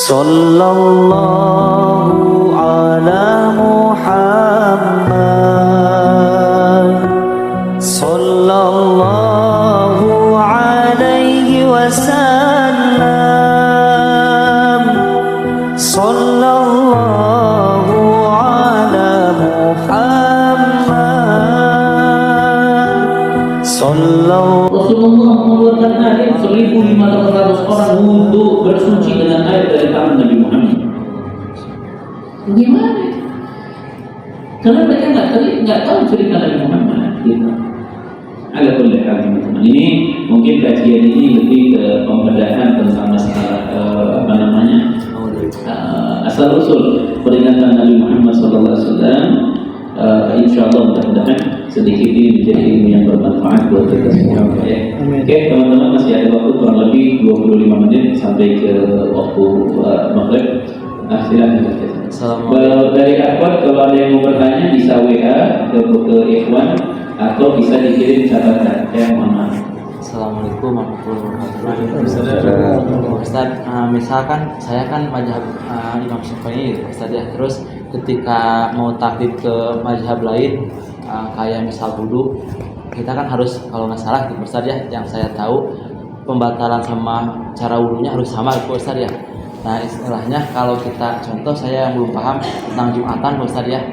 Sallallahu ala Muhammad, sallallahu alaihi wasallam, sallallahu ala Muhammad, sallallahu. Rasulullah mengeluarkan air 1.500 orang untuk bersuci dengan air dari tangan Nabi Muhammad. Bagaimana? Karena mereka nggak tahu cerita Nabi Muhammad. Gitu. Ada boleh teman-teman. Ini mungkin kajian ini lebih ke pembedahan tentang masalah asal usul peringatan Nabi Muhammad SAW. Insyaallah mudah-mudahan sedikit ini menjadi ilmu yang bermanfaat buat kita semua ya. Oke teman-teman, masih ada waktu kurang lebih 25 menit sampai ke waktu maghrib. Silakan. Dari akhwat kalau ada yang mau bertanya bisa WA ke Ikhwan atau bisa dikirim catatan. Mohon maaf. Assalamualaikum warahmatullahi wabarakatuh. Ustaz, misalkan saya kan mazhab Imam Syafi'i, Ustaz ya. Terus ketika mau taklid ke mazhab lain, kayak misal wudu, kita kan harus, kalau nggak salah Ustaz ya, yang saya tahu pembatalan sama cara wudunya harus sama Ustaz ya. Nah istilahnya kalau kita contoh, saya yang belum paham tentang Jumatan Ustaz ya.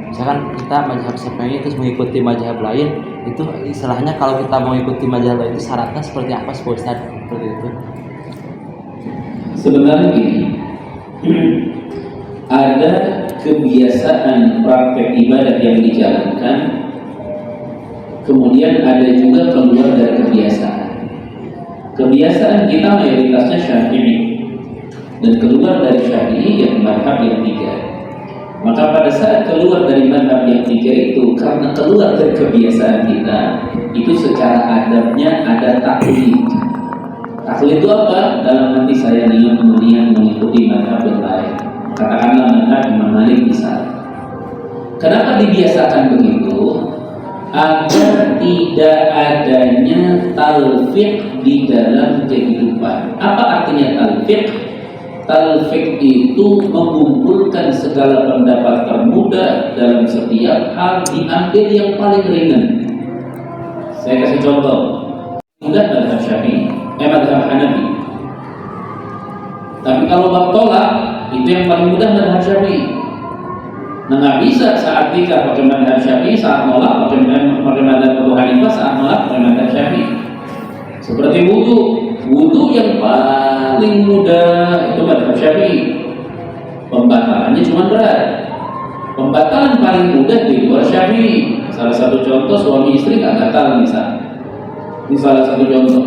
Misalkan kita mazhab Syafi'i terus mengikuti mazhab lain, itu istilahnya kalau kita mau ikuti mazhab lain itu syaratnya seperti apa Ustaz? Seperti itu. Sebenarnya gini, ada kebiasaan praktek ibadah yang dijalankan, kemudian ada juga keluar dari kebiasaan. Kebiasaan kita mayoritasnya Syafi'i, dan keluar dari Syafi'i yang mazhab yang tiga. Maka pada saat keluar dari mazhab yang tiga itu, karena keluar dari kebiasaan kita, itu secara adabnya ada taklid. Taklid itu apa? Dalam hati saya niat mengikuti mazhab yang lain. Katakanlah mazhab Imam Malik misalnya. Kenapa dibiasakan begitu? Agar tidak adanya talfiq di dalam kehidupan. Apa artinya talfiq? Talfiq itu mengumpulkan segala pendapat termuda dalam setiap hal, diambil yang paling ringan. Saya kasih contoh. Mudah mazhab Syafi'i, mazhab Hanafi. Tapi kalau bab tolak, itu yang paling mudah mazhab Syafi'i. Nah nggak bisa saat nikah pakai mazhab Syafi'i, saat nolak pakai mazhab Abu Hanifah, saat nolak pakai mazhab Syafi'i. Seperti wudu yang paling mudah itu mazhab Syafi'i. Pembatalannya cuma berat. Pembatalan paling mudah di luar Syafi'i. Salah satu contoh, suami istri nggak gatal misalnya. Ini salah satu contoh.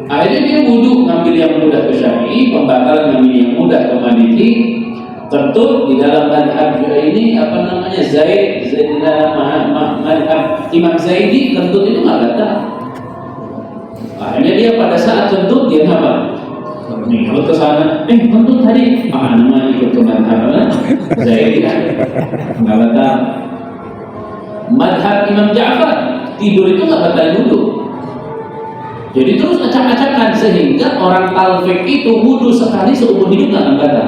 Akhirnya dia wudu ngambil yang mudah ke Syafi'i, pembatalan ngambil yang mudah ke Maliki. Tentu di dalam mazhab ini Zaid mazhab Imam Zaidi tentu itu nggak gatal. Akhirnya dia pada saat kentut dia apa? Ikut ke sana. Kentut tadi nama ikut ke mazhab Zaidi kan? Nggak batal. Mazhab Imam Ja'far tidur itu nggak batal wudu. Jadi terus acak-acakan sehingga orang talfiq itu wudu sekali seumur hidup nggak akan batal.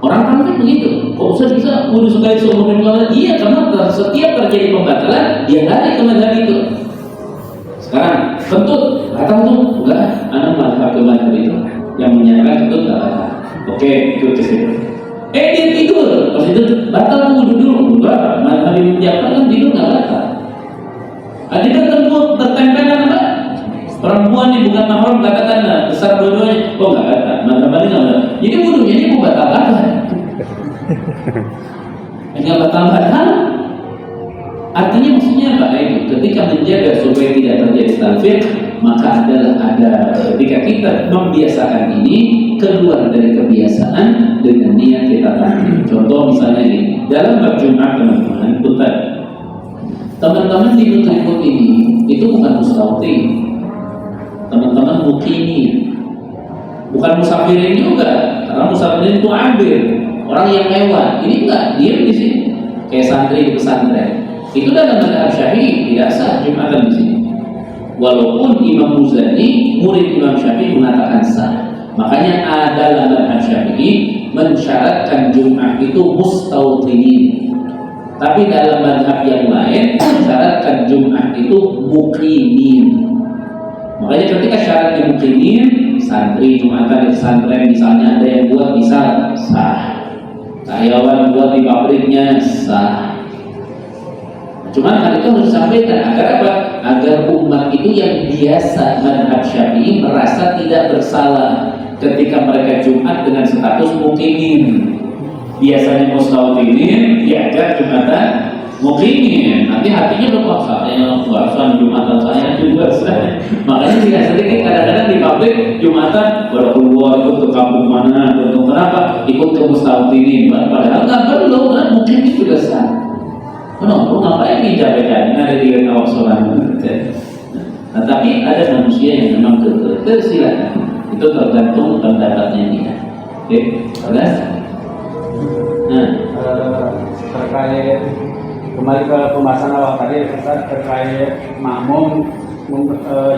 Orang talfiq begitu. Kok bisa wudu sekali seumur hidup? Iya, karena setiap terjadi pembatalan dia lari ke mazhab itu. Sekarang kentut batal tuh enggak, anak mazhab ke mazhab itu yang menyatakan kentut enggak batal. Oke, ikut ke situ. Dia tidur, pas itu batal wudu dulu. Enggak, mazhab Imam Ja'far kan tidur enggak batal. Adikah kentut bertempelan apa? Perempuan yang bukan mahram katakan besar dua-duanya, kok enggak batal? Mazhab Malik enggak batal. Jadi wudunya ini mau batal. Enggak batal. Artinya maksudnya apa? Ketika menjaga supaya tidak terjadi talfiq, maka ada ketika kita membiasakan ini keluar dari kebiasaan dengan niat kita tadi. Contoh misalnya ini dalam bab Jumat teman-teman di ikut ini itu bukan mustautin, teman-teman mukini, bukan musafirin juga, karena musafirin itu ambil orang yang lewat. Ini enggak, dia di sini kayak santri di pesantren. Itu dalam mazhab Syafi'i tidak sah Jumatan di sini. Walaupun Imam Muzani, murid Imam Syafi'i mengatakan sah. Makanya ada madhab Syafi'i mensyaratkan Jumat itu mustautinin. Tapi dalam madhab yang lain mensyaratkan Jumat itu muqimin. Makanya ketika syaratnya muqimin, santri Jumatan di pesantren misalnya ada yang buat bisa sah, karyawan buat di pabriknya sah. Cuman hal itu harus disampaikan agar apa? Agar umat itu yang biasa madhab Syafi'i merasa tidak bersalah ketika mereka Jumat dengan status muqimin. Biasanya mustautinin diajar Jumatan muqimin. Nanti hatinya lupa saya Jumatan saya juga sah. Makanya tidak sedikit kadang-kadang di pabrik Jumatan keluar ikut ke kampung mana, kenapa? Ikut ke mustautinin. Padahal nggak perlu, kan muqimin juga sah. Lu ngapain nih capek-capek ada di kawah sholat? Nah, tapi ada manusia yang memang tersilakan. Itu tergantung pendapatnya dia. Oke, jelas? Nah, terkait kembali ke pembahasan awal tadi terkait makmum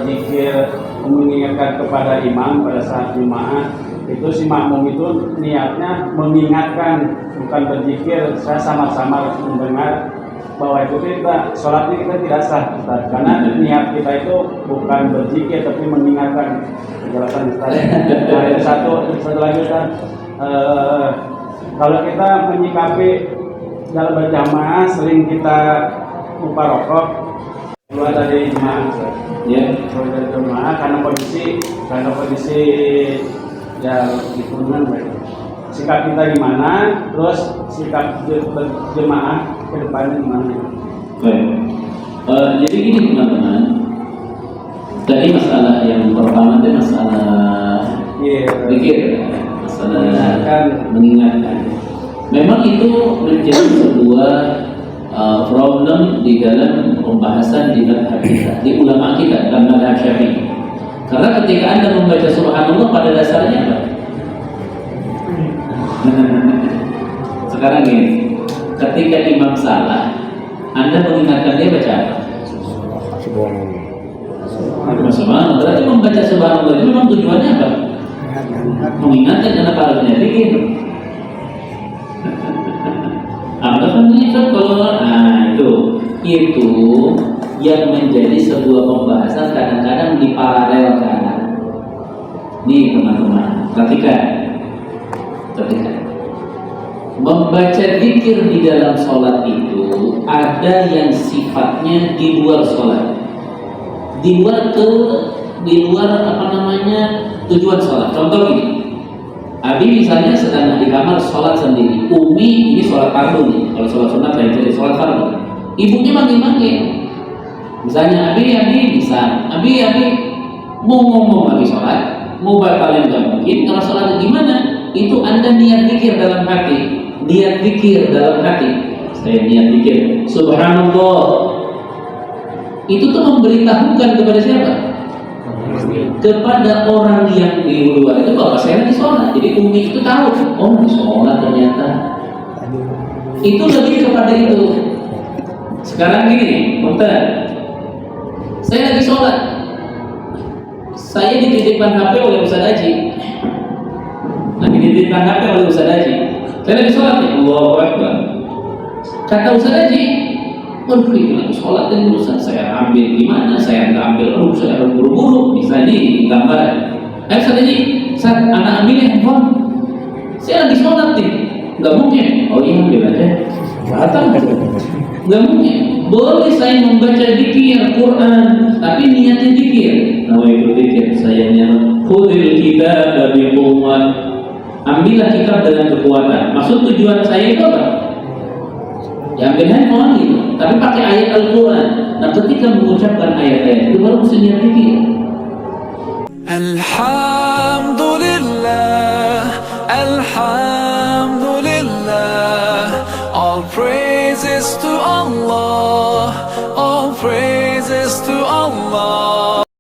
zikir mengingatkan kepada imam pada saat Jumat, itu si makmum itu niatnya mengingatkan, bukan berzikir. Saya sama-sama mendengar bahwa itu kita sholatnya kita tidak sah, Ustaz, karena niat kita itu bukan berzikir tapi mengingatkan. Penjelasan Ustaz. Nah, satu lagi Ustaz, kalau kita menyikapi dalam berjamaah sering kita lupa rokok keluar dari jemaah, ya, keluar dari jemaah karena kondisi ya lingkungan baik. Sikap kita gimana, terus sikap jemaah ke depannya gimana? baik. Jadi gini teman-teman, tadi masalah yang pertama itu masalah zikir, masalah mengingatkan. Memang itu menjadi sebuah problem di dalam pembahasan di madhab kita, di ulama kita dalam madhab Syafi'i. Karena ketika Anda membaca Subhanallah pada dasarnya apa? Sekarang gini, ketika imam salah, Anda mengingatkan dia baca apa? Subhanallah. Berarti membaca Subhanallah itu memang tujuannya apa? Mengingatkan karena para penyakit. Anda kan mengingat kalau itu yang menjadi sebuah pembahasan kadang-kadang diparalelkan. Nih teman-teman, perhatikan. Membaca zikir di dalam sholat itu ada yang sifatnya di luar sholat, di luar tujuan sholat. Contoh gini, Abi misalnya sedang di kamar sholat sendiri, Umi ini sholat fardu nih, kalau sholat sunat lain jadi sholat fardu. Ibunya manggil-manggil, misalnya Abi mau ngomong lagi sholat, mau batalin gak mungkin. Kalau sholat gimana? Itu Anda niat zikir dalam hati. Saya niat zikir Subhanallah. Itu tuh memberitahukan kepada siapa? Kepada orang yang di luar itu bahwa saya lagi sholat. Jadi Umi itu tahu, oh lagi sholat ternyata. Itu lebih kepada itu. Sekarang gini, saya lagi sholat. Saya dititipkan HP oleh Ustaz Haji. Saya lagi sholat nih, Allahu Akbar. Kata Ustaz Haji, itu lagi sholat dan urusan saya ambil gimana? Saya nggak ambil, saya harus buru-buru. Misalnya ini gambaran. Ustaz Haji, anak ambil handphone. Saya lagi sholat nih, nggak mungkin. Oh iya, ambil aja. Batal. Nggak mungkin. Boleh saya membaca zikir Quran, tapi niatnya zikir. Nawaitu zikir, saya niat. Khudil kitab bi quwwah. Ambillah kitab dengan kekuatan. Maksud tujuan saya itu apa? Ya ambil handphone gitu, tapi pakai ayat Al-Quran. Nah ketika mengucapkan ayat-ayat itu baru mesti niat zikir. Alhamdulillah, all praises to Allah, all praises to Allah.